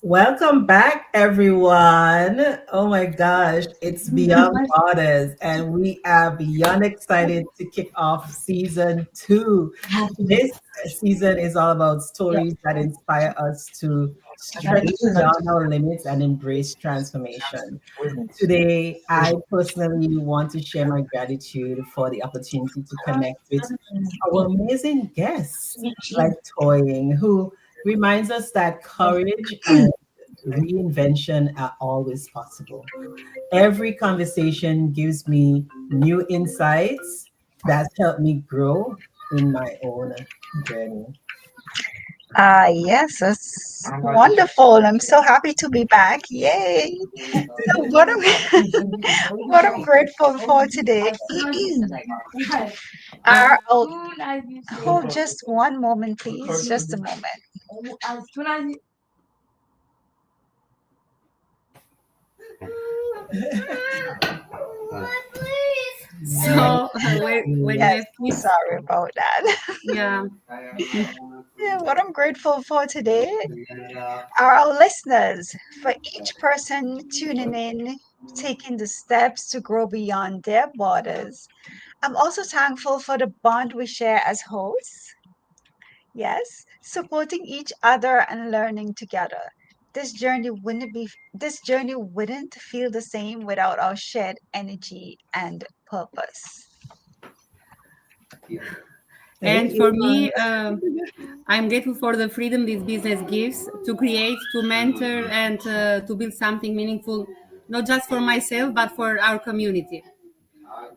Welcome back, everyone. Oh my gosh, it's Beyond Borders, and we are beyond excited to kick off season 2. This season is all about stories that inspire us to stretch beyond our limits and embrace transformation. Today, I personally want to share my gratitude for the opportunity to connect with our amazing guests like Toying, who reminds us that courage and reinvention are always possible. Every conversation gives me new insights that's helped me grow in my own journey. Yes, it's wonderful. I'm so happy to be back. Yay! So what I'm grateful for today. Hold just one moment, please. Just a moment. So when you Yes, have kids, sorry about that. yeah, Yeah, what I'm grateful for today are our listeners, for each person tuning in, taking the steps to grow beyond their borders. I'm also thankful for the bond we share as hosts. Yes, supporting each other and learning together. This journey wouldn't feel the same without our shared energy and purpose. Thank and you. for me, I'm grateful for the freedom this business gives to create, to mentor, and to build something meaningful, not just for myself but for our community.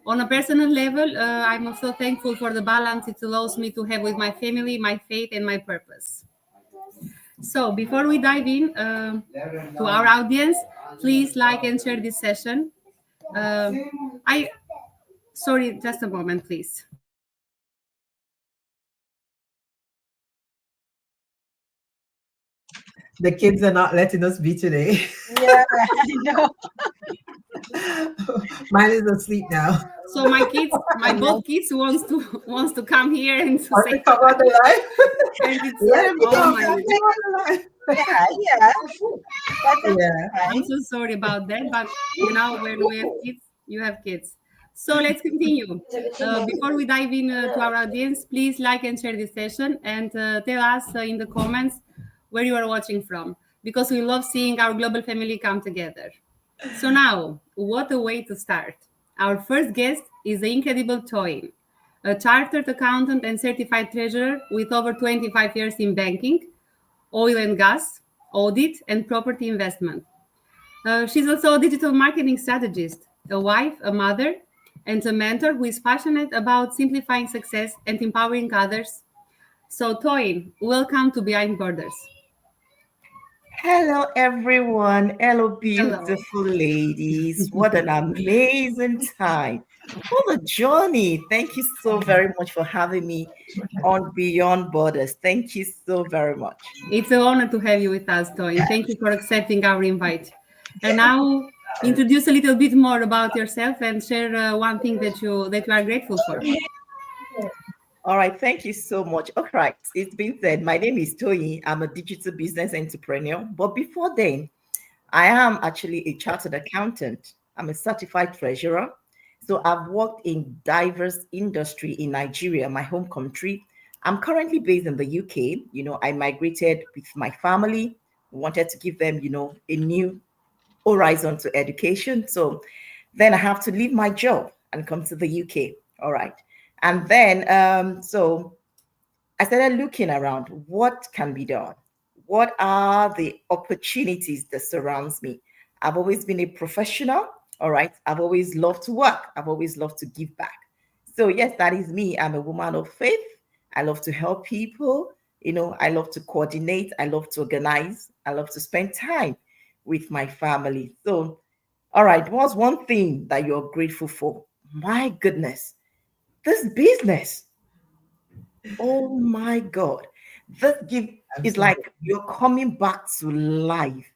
On a personal level, I'm also thankful for the balance it allows me to have with my family, my faith, and my purpose. So, before we dive in to our audience, please like and share this session. Uh, I Sorry, just a moment, please. The kids are not letting us be today. Yeah, I know. Mine is asleep now. So my both kids wants to come here and to Want to say come on hi, the line? and it's Let him oh come. my. Come on the line. Yeah, that's Yeah. I'm fine. so sorry about that, but when we have kids, you have kids. So let's continue. Before we dive in to our audience, please like and share this session and tell us in the comments where you are watching from, because we love seeing our global family come together. So now, what a way to start. Our first guest is the incredible Toyin, a chartered accountant and certified treasurer with over 25 years in banking, oil and gas, audit, and property investment. She's also a digital marketing strategist, a wife, a mother, and a mentor who is passionate about simplifying success and empowering others. So, Toyin, welcome to Behind Borders. Hello, everyone. Hello, Hello. beautiful ladies. What an amazing time. What a journey. Thank you so very much for having me on Beyond Borders. Thank you so very much. It's an honor to have you with us, Toyin. Thank you for accepting our invite. And now, introduce a little bit more about yourself and share one thing that you are grateful for. All right. Thank you so much. All right. It's been said. My name is Toyi. I'm a digital business entrepreneur. But before then, I am actually a chartered accountant. I'm a certified treasurer. So I've worked in diverse industry in Nigeria, my home country. I'm currently based in the UK. I migrated with my family, wanted to give them, a new horizon to education. So then I have to leave my job and come to the UK. All right. And then, so I started looking around what can be done. What are the opportunities that surrounds me? I've always been a professional. All right. I've always loved to work. I've always loved to give back. So yes, that is me. I'm a woman of faith. I love to help people. I love to coordinate. I love to organize. I love to spend time with my family. So, all right, what's one thing that you're grateful for? My goodness, this business. Oh my God. This gift is Absolutely. like you're coming back to life.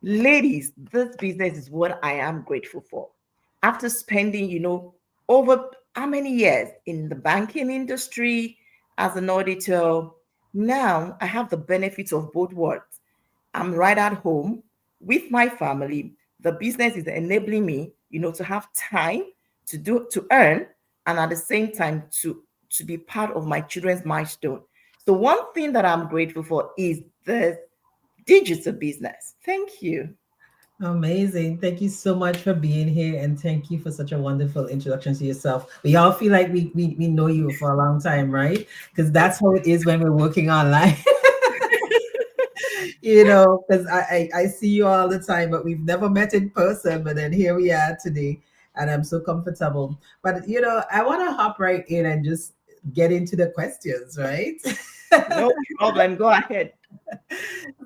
Ladies, this business is what I am grateful for. After spending, over how many years in the banking industry as an auditor, now I have the benefits of both worlds. I'm right at home with my family. The business is enabling me, to have time to earn, and at the same time to be part of my children's milestone. So one thing that I'm grateful for is the digital business. Thank you. Amazing. Thank you so much for being here, and thank you for such a wonderful introduction to yourself. We all feel like we know you for a long time, right? Because that's how it is when we're working online. Because I see you all the time, but we've never met in person. But then here we are today, and I'm so comfortable. But I want to hop right in and just get into the questions, right? No problem. Go ahead.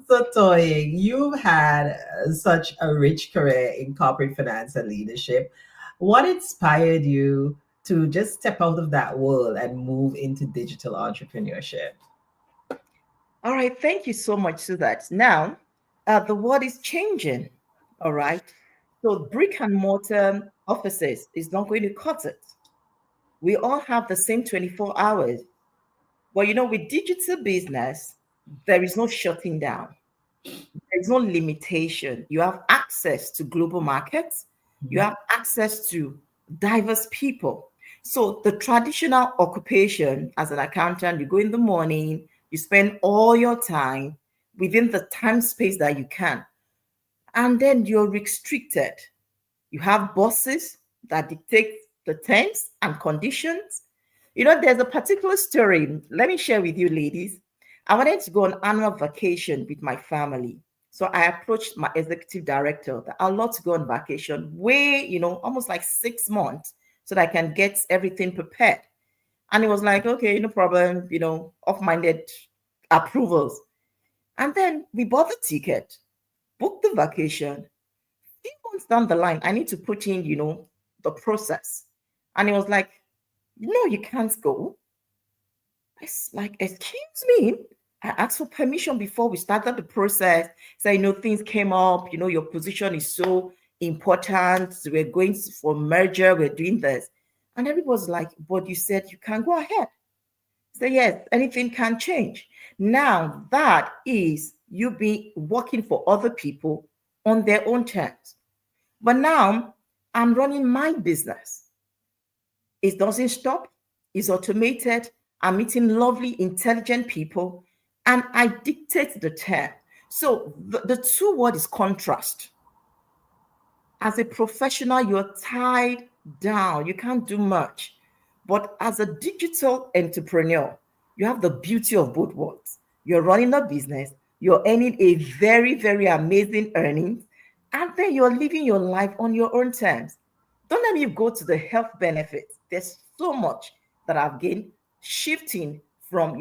So, Toying, you've had such a rich career in corporate finance and leadership. What inspired you to just step out of that world and move into digital entrepreneurship? All right. Thank you so much to that. Now, the world is changing. All right. So brick and mortar offices is not going to cut it. We all have the same 24 hours. But with digital business, there is no shutting down. There's no limitation. You have access to global markets. You have access to diverse people. So the traditional occupation as an accountant, you go in the morning, you spend all your time within the time space that you can. And then you're restricted. You have bosses that dictate the terms and conditions. There's a particular story. Let me share with you, ladies. I wanted to go on annual vacation with my family. So I approached my executive director that I'd love to go on vacation way, almost like 6 months so that I can get everything prepared. And he was like, okay, no problem, off-minded approvals. And then we bought the ticket, booked the vacation. Few months down the line, I need to put in, the process. And he was like, no, you can't go. It's like, excuse me. I asked for permission before we started the process. So, things came up, your position is so important. So we're going for merger, we're doing this. And everybody's like, but you said you can go ahead. So yes, anything can change. Now that is you be working for other people on their own terms. But now I'm running my business. It doesn't stop. It's automated. I'm meeting lovely, intelligent people, and I dictate the term. So the two word is contrast. As a professional, you're tied down. You can't do much. But as a digital entrepreneur, you have the beauty of both worlds. You're running a business, you're earning a very, very amazing earnings, and then you're living your life on your own terms. Don't let me go to the health benefits. There's so much that I've gained shifting from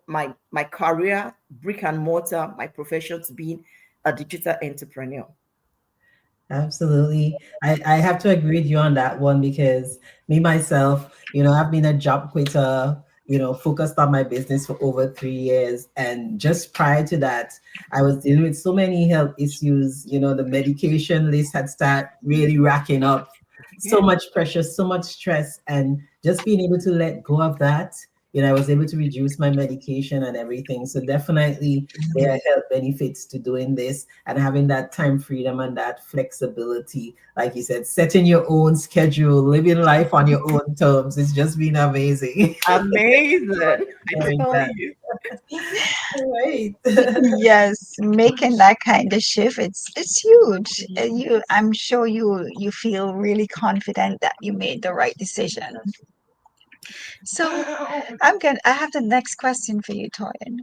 my career, brick and mortar, my profession to being a digital entrepreneur. Absolutely. I have to agree with you on that one because me myself, I've been a job quitter, focused on my business for over 3 years. And just prior to that, I was dealing with so many health issues. The medication list had started really racking up, so much pressure, so much stress. And just being able to let go of that, I was able to reduce my medication and everything. So definitely there are health benefits to doing this and having that time freedom and that flexibility. Like you said, setting your own schedule, living life on your own terms. It's just been amazing. Amazing. I Doing tell that. you. Right. Yes, making that kind of shift, it's huge. I'm sure you feel really confident that you made the right decision. So I have the next question for you, Toyin.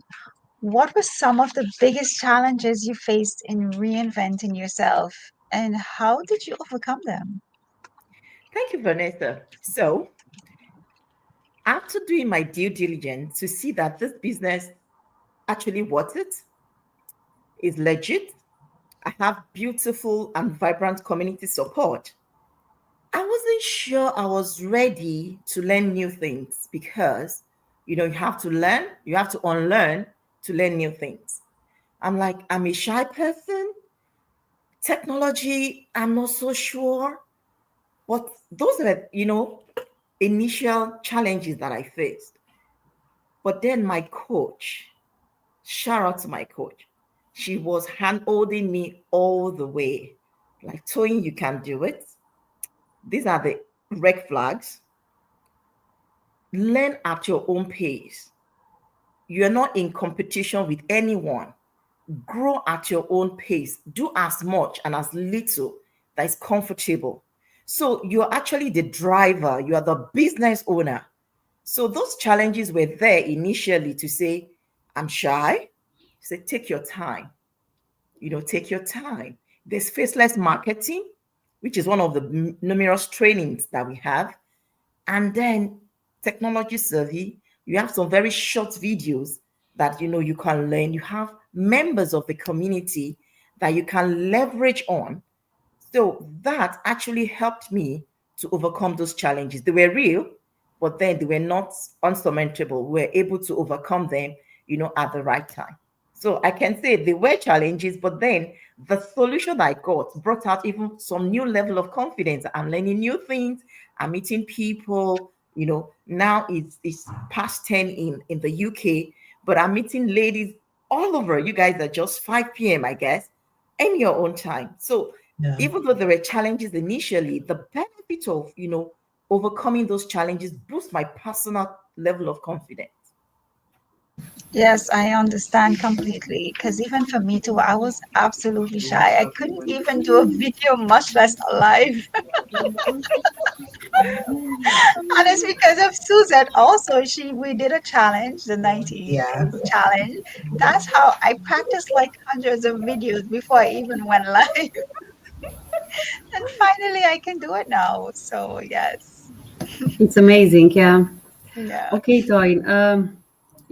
What were some of the biggest challenges you faced in reinventing yourself, and how did you overcome them? Thank you, Vanessa. So, after doing my due diligence to see that this business actually worth it, is legit, I have beautiful and vibrant community support. I wasn't sure I was ready to learn new things because, you have to learn, you have to unlearn to learn new things. I'm like, I'm a shy person. Technology, I'm not so sure. But those are, initial challenges that I faced. But then my coach, shout out to my coach, She was hand holding me all the way. Like, Toyin, you can do it. These are the red flags. Learn at your own pace. You're not in competition with anyone. Grow at your own pace. Do as much and as little that is comfortable. So you're actually the driver, you are the business owner. So those challenges were there initially to say, I'm shy. Say, take your time. Take your time. There's faceless marketing, which is one of the numerous trainings that we have. And then technology survey, you have some very short videos that you can learn. You have members of the community that you can leverage on. So that actually helped me to overcome those challenges. They were real, but then they were not unsurmountable. We were able to overcome them, at the right time. So I can say there were challenges, but then the solution I got brought out even some new level of confidence. I'm learning new things. I'm meeting people. Now it's past 10 in the UK, but I'm meeting ladies all over. You guys are just 5 p.m., I guess, in your own time. So even though there were challenges initially, the benefit of, overcoming those challenges boosts my personal level of confidence. Yes, I understand completely. Because even for me too, I was absolutely shy. I couldn't even do a video, much less a live. And it's because of Suzette also. We did a challenge, the 90 Yeah. days challenge. That's how I practiced like hundreds of videos before I even went live. And finally I can do it now. So yes. It's amazing. Yeah. Yeah. Okay, Toyin.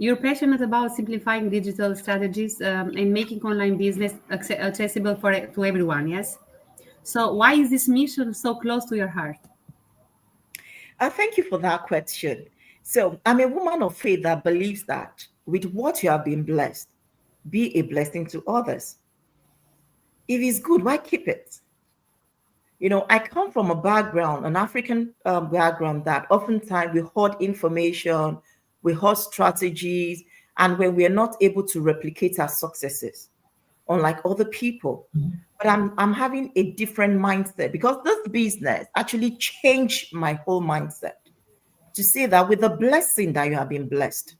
You're passionate about simplifying digital strategies and making online business accessible to everyone. Yes. So why is this mission so close to your heart? Thank you for that question. So I'm a woman of faith that believes that with what you have been blessed, be a blessing to others. If it's good, why keep it? I come from a background, an African background, that oftentimes we hoard information, we hoard strategies, and when we are not able to replicate our successes, unlike other people. But I'm having a different mindset because this business actually changed my whole mindset to say that with the blessing that you have been blessed,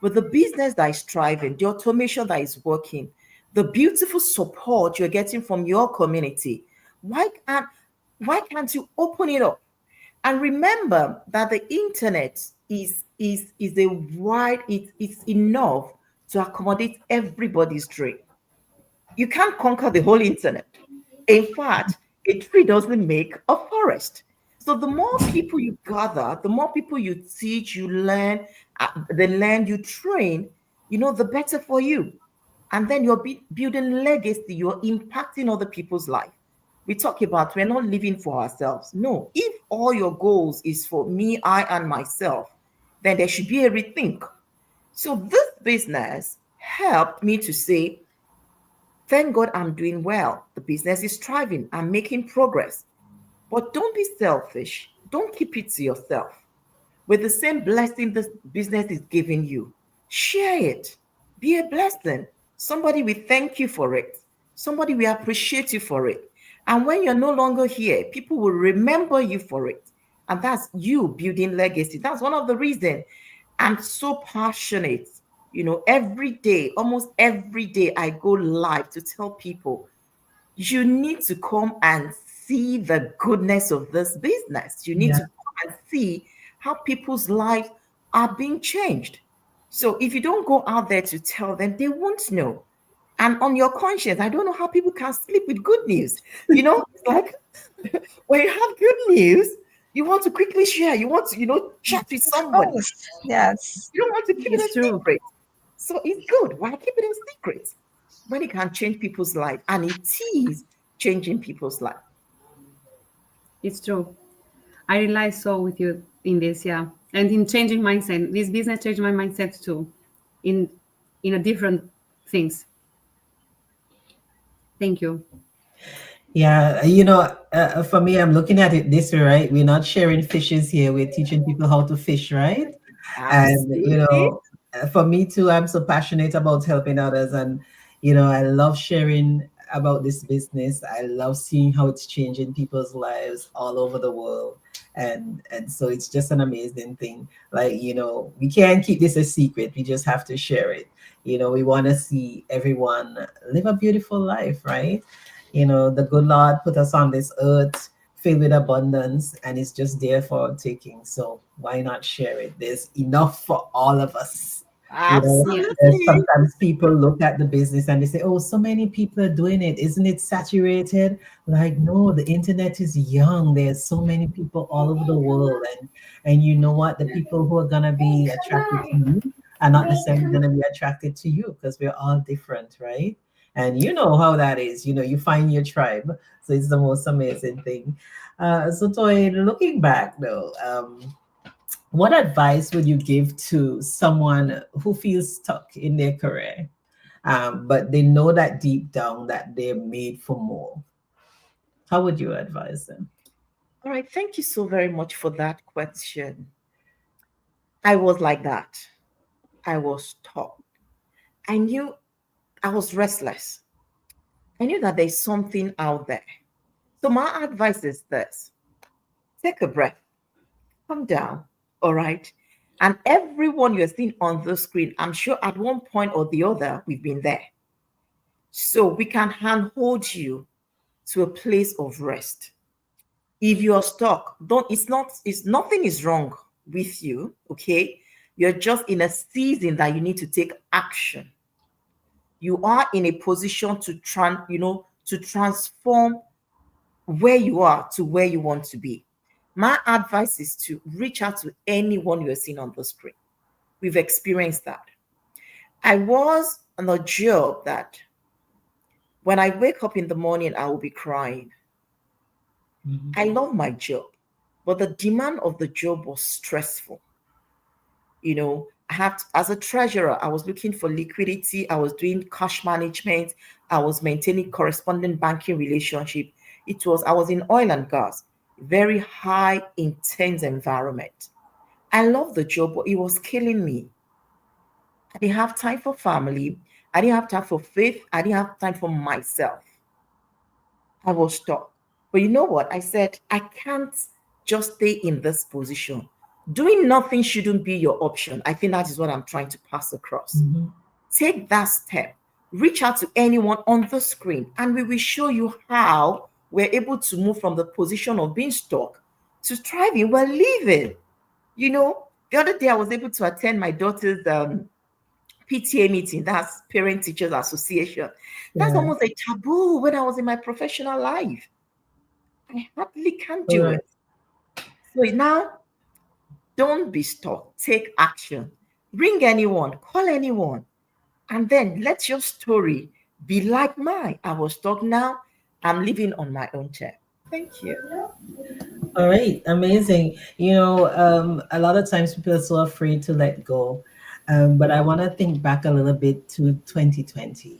with the business that is thriving, the automation that is working, the beautiful support you're getting from your community, why can't you open it up? And remember that the internet is a wide, it's enough to accommodate everybody's dream. You can't conquer the whole internet. In fact, a tree doesn't make a forest. So the more people you gather, the more people you teach, you learn, the land you train, the better for you. And then you're building legacy, you're impacting other people's life. We talk about we're not living for ourselves. No, if all your goals is for me, I, and myself, then there should be a rethink. So this business helped me to say, thank God I'm doing well. The business is thriving. I'm making progress. But don't be selfish. Don't keep it to yourself. With the same blessing this business is giving you, share it. Be a blessing. Somebody will thank you for it. Somebody will appreciate you for it. And when you're no longer here, people will remember you for it. And that's you building legacy. That's one of the reasons I'm so passionate. Every day, almost every day, I go live to tell people, you need to come and see the goodness of this business. You need to come and see how people's lives are being changed. So if you don't go out there to tell them, they won't know. And on your conscience, I don't know how people can sleep with good news. It's like when you have good news, you want to quickly share. You want to, chat with somebody. Yes. You don't want to keep it a true. secret. So it's good. Why keep it in secret when it can change people's life? And it is changing people's life. It's true. I rely so with you in this, yeah. And in changing mindset. This business changed my mindset too. In a different things. Thank you. Yeah, for me, I'm looking at it this way, right? We're not sharing fishes here. We're teaching people how to fish, right? And Absolutely. for me too, I'm so passionate about helping others. And I love sharing about this business. I love seeing how it's changing people's lives all over the world. And so it's just an amazing thing. Like, we can't keep this a secret. We just have to share it. We want to see everyone live a beautiful life, right? The good Lord put us on this earth filled with abundance, and it's just there for our taking. So why not share it? There's enough for all of us. Yeah. There's Absolutely. sometimes people look at the business and they say, oh, so many people are doing it. Isn't it saturated? Like, no, the internet is young. There's so many people all over the world. And you know what? The people who are gonna be attracted to you are not necessarily gonna be attracted to you, because we're all different, right? And you know how that is. You find your tribe. So it's the most amazing thing. So Toy, looking back though, what advice would you give to someone who feels stuck in their career, but they know that deep down that they're made for more? How would you advise them? All right. Thank you so very much for that question. I was like that. I was taught. I knew I was restless. I knew that there's something out there. So my advice is this: take a breath, calm down, all right? And everyone you're seeing on the screen, I'm sure at one point or the other, we've been there. So we can handhold you to a place of rest. If you're stuck, don't it's nothing is wrong with you, okay? You're just in a season that you need to take action. You are in a position to transform where you are to where you want to be. My advice is to reach out to anyone you're seeing on the screen. We've experienced that. I was on a job that when I wake up in the morning, I will be crying. Mhm. I love my job, but the demand of the job was stressful. As a treasurer, I was looking for liquidity, I was doing cash management, I was maintaining corresponding banking relationship. I was in oil and gas, very high intense environment. I love the job, but it was killing me. I didn't have time for family, I didn't have time for faith, I didn't have time for myself. I was stuck. But you know what? I said, I can't just stay in this position. Doing nothing shouldn't be your option. I think that is what I'm trying to pass across. Mhm. Take that step. Reach out to anyone on the screen, and we will show you how we're able to move from the position of being stuck to thriving. We're living. The other day I was able to attend my daughter's PTA meeting, that's Parent Teachers Association. That's Yeah. almost a taboo when I was in my professional life. I hardly can All do right. it. So now, don't be stuck. Take action. Ring anyone, call anyone, and then let your story be like mine. I was stuck, now I'm living on my own chair. Thank you. All right, amazing. A lot of times people are so afraid to let go. But I want to think back a little bit to 2020.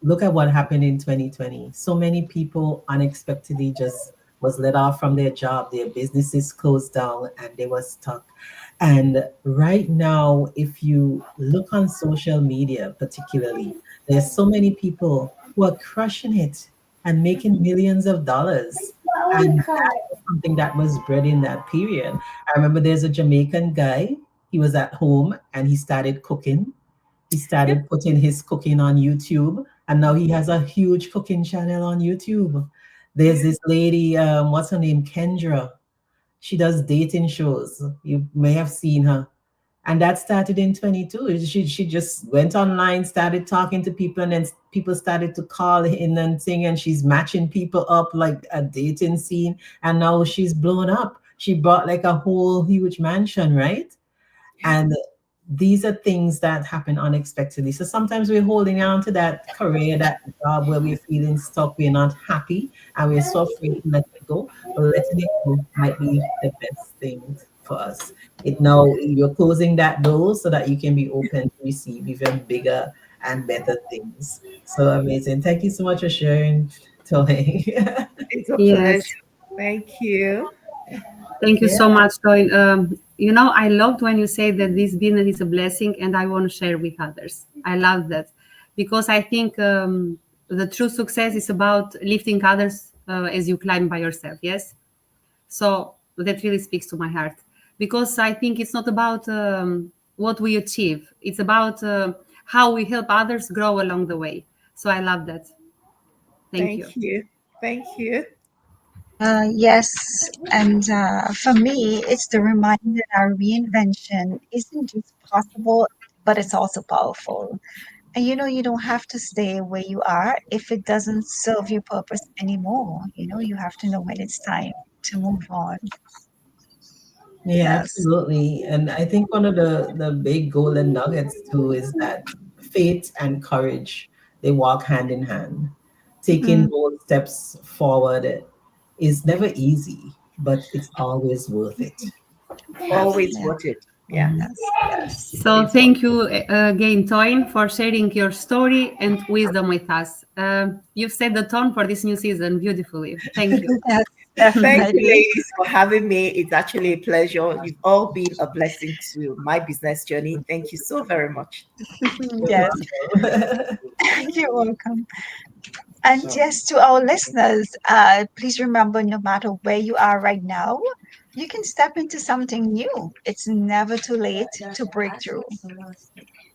Look at what happened in 2020. So many people unexpectedly just was let off from their job, their businesses closed down, and they were stuck. And right now, if you look on social media, particularly, there's so many people who are crushing it and making millions of dollars. And that was something that was bred in that period. I remember there's a Jamaican guy. He was at home and he started cooking. He started putting his cooking on YouTube, and now he has a huge cooking channel on YouTube. There's this lady, what's her name? Kendra. She does dating shows. You may have seen her. And that started in 22. She just went online, started talking to people, and then people started to call in and sing, and she's matching people up like a dating scene. And now she's blown up. She bought like a whole huge mansion, right? And these are things that happen unexpectedly. So sometimes we're holding on to that career, that job where we're feeling stuck, we're not happy, and we're so afraid to let it go. But letting it go might be the best thing for us. It now you're closing that door so that you can be open to receive even bigger and better things. So amazing. Thank you so much for sharing, Toy. It's a pleasure. Yes. Thank you. Thank you Yeah. so much, Toy. I loved when you say that this business is a blessing and I want to share with others. I love that. because I think the true success is about lifting others as you climb by yourself. Yes. So that really speaks to my heart, because I think it's not about what we achieve. It's about how we help others grow along the way. So I love that. Thank you. Thank you. Thank you. Yes, and for me, it's the reminder that our reinvention isn't just possible, but it's also powerful. And you don't have to stay where you are if it doesn't serve your purpose anymore. You have to know when it's time to move on. Yeah, Yes. absolutely. And I think one of the big golden nuggets too is that faith and courage, they walk hand in hand. Taking Mm, bold steps forward is never easy, but it's always worth it. Always yeah. worth it. Yeah, Yes. Yes. So always worth thank you again, Toyin, for sharing your story and wisdom with us. You've set the tone for this new season beautifully. Thank you. Yes, Thank you, definitely. ladies, for having me. It's actually a pleasure. You've all been a blessing to my business journey. Thank you so very much. You're Yes. welcome. You're welcome. And yes, to our listeners, please remember, no matter where you are right now, you can step into something new. It's never too late to break through.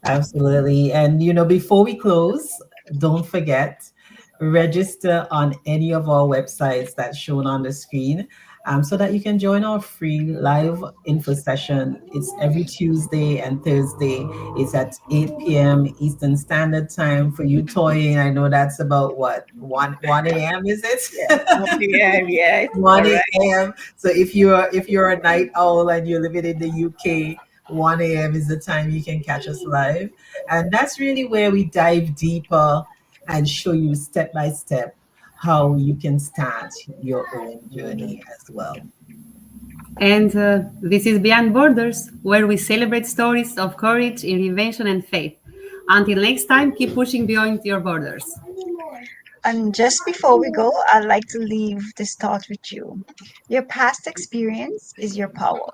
Absolutely. And before we close, don't forget, register on any of our websites that's shown on the screen, so that you can join our free live info session. It's every Tuesday and Thursday. It's at 8 p.m. Eastern Standard Time for you, Toy. I know that's about what, 1 a.m. is Yeah, it? 1 p.m. Yes, 1 correct. a.m. So if you're a night owl and you're living in the UK, 1 a.m. is the time you can catch us live. And that's really where we dive deeper and show you step by step how you can start your own journey as well. And this is Beyond Borders, where we celebrate stories of courage, reinvention, and faith. Until next time, keep pushing beyond your borders. And just before we go, I'd like to leave this thought with you. Your past experience is your power.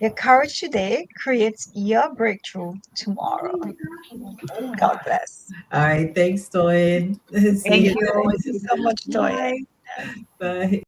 Your courage today creates your breakthrough tomorrow. God bless. All right. Thanks, Toyin. See Thank you you. Thank you guys. so much, Toya. Bye. Bye.